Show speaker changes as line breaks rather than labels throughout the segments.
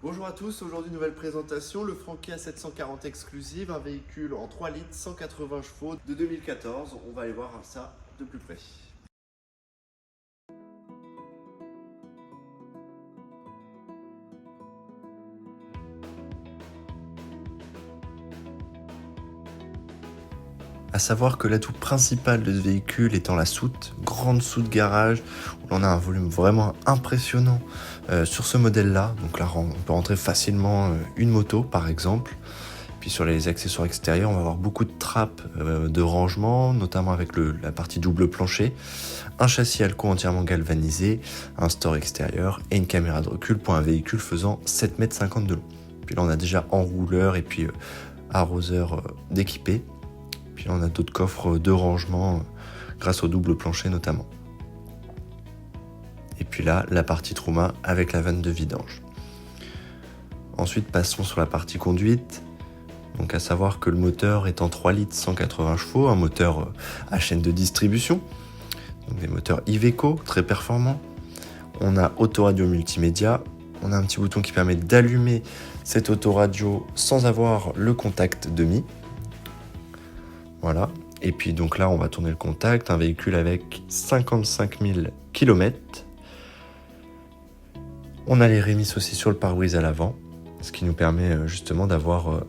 Bonjour à tous, aujourd'hui nouvelle présentation, le Frankia 740 Exclusive, un véhicule en 3 litres, 180 chevaux de 2014. On va aller voir ça de plus près. À savoir que l'atout principal de ce véhicule étant la soute, grande soute garage, où on a un volume vraiment impressionnant sur ce modèle-là. Donc là, on peut rentrer facilement une moto par exemple. Puis sur les accessoires extérieurs, on va avoir beaucoup de trappes de rangement, notamment avec la partie double plancher, un châssis Alco entièrement galvanisé, un store extérieur et une caméra de recul pour un véhicule faisant 7,50 m de long. Puis là, on a déjà enrouleur et puis arroseur d'équipé. Puis là, on a d'autres coffres de rangement grâce au double plancher notamment. Et puis là, la partie Truma avec la vanne de vidange. Ensuite, passons sur la partie conduite. Donc à savoir que le moteur est en 3 litres 180 chevaux, un moteur à chaîne de distribution. Donc des moteurs Iveco, très performants. On a autoradio multimédia. On a un petit bouton qui permet d'allumer cette autoradio sans avoir le contact demi. Voilà, et puis donc là on va tourner le contact, un véhicule avec 55 000 km. On a les rémisses aussi sur le pare-brise à l'avant, ce qui nous permet justement d'avoir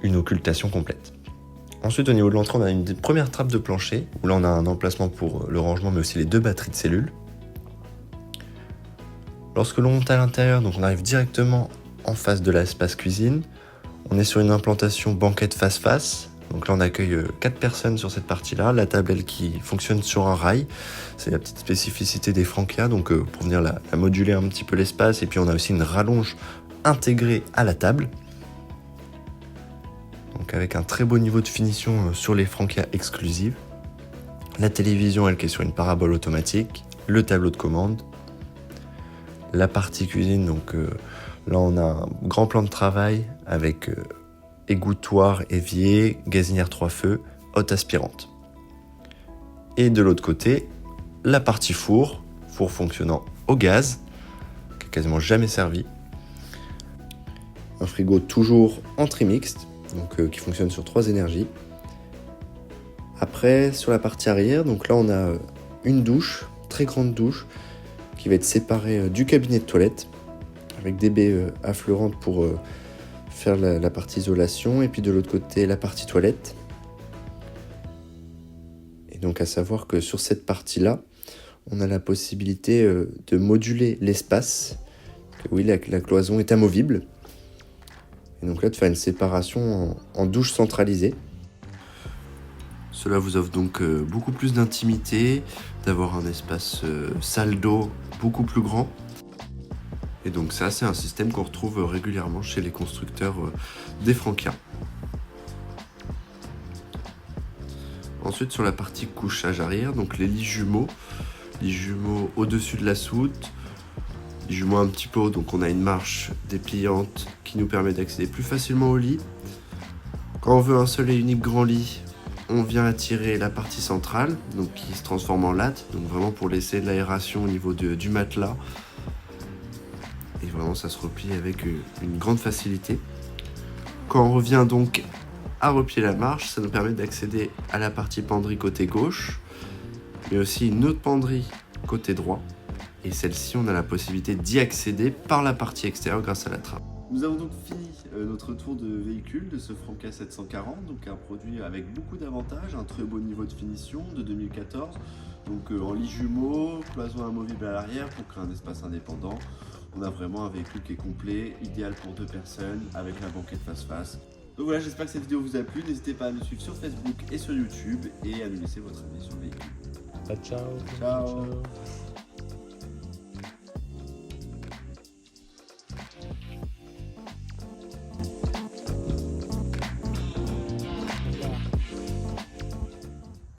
une occultation complète. Ensuite au niveau de l'entrée on a une première trappe de plancher, où là on a un emplacement pour le rangement mais aussi les 2 batteries de cellules. Lorsque l'on monte à l'intérieur, donc on arrive directement en face de l'espace cuisine. On est sur une implantation banquette face-face. Donc là on accueille 4 personnes sur cette partie-là, la table elle qui fonctionne sur un rail, c'est la petite spécificité des Frankia, donc pour venir la moduler un petit peu l'espace, et puis on a aussi une rallonge intégrée à la table, donc avec un très beau niveau de finition sur les Frankia exclusives. La télévision elle qui est sur une parabole automatique, le tableau de commande, la partie cuisine, donc là on a un grand plan de travail avec égouttoir, évier, gazinière 3 feux, hotte aspirante. Et de l'autre côté, la partie four fonctionnant au gaz, qui est quasiment jamais servi. Un frigo toujours en trimixte, donc qui fonctionne sur 3 énergies. Après, sur la partie arrière, donc là on a une douche, très grande douche, qui va être séparée du cabinet de toilette, avec des baies affleurantes pour faire la partie isolation, et puis de l'autre côté la partie toilette. Et donc à savoir que sur cette partie là on a la possibilité de moduler l'espace, oui la cloison est amovible, et donc là de faire une séparation en douche centralisée. Cela vous offre donc beaucoup plus d'intimité, d'avoir un espace salle d'eau beaucoup plus grand. Et donc ça, c'est un système qu'on retrouve régulièrement chez les constructeurs des Frankia. Ensuite, sur la partie couchage arrière, donc les lits jumeaux au-dessus de la soute, les jumeaux un petit peu haut, donc on a une marche dépliante qui nous permet d'accéder plus facilement au lit. Quand on veut un seul et unique grand lit, on vient attirer la partie centrale, donc qui se transforme en latte, donc vraiment pour laisser de l'aération au niveau du matelas. Et vraiment ça se replie avec une grande facilité. Quand on revient donc à replier la marche, ça nous permet d'accéder à la partie penderie côté gauche, mais aussi une autre penderie côté droit. Et celle-ci, on a la possibilité d'y accéder par la partie extérieure grâce à la trappe. Nous avons donc fini notre tour de véhicule de ce Frankia 740, donc un produit avec beaucoup d'avantages, un très beau niveau de finition de 2014, donc en lit jumeaux, cloison amovible à l'arrière pour créer un espace indépendant. On a vraiment un véhicule qui est complet, idéal pour 2 personnes, avec la banquette face-face. Donc voilà, j'espère que cette vidéo vous a plu. N'hésitez pas à me suivre sur Facebook et sur YouTube et à nous laisser votre avis sur le véhicule.
Ciao.
Ciao.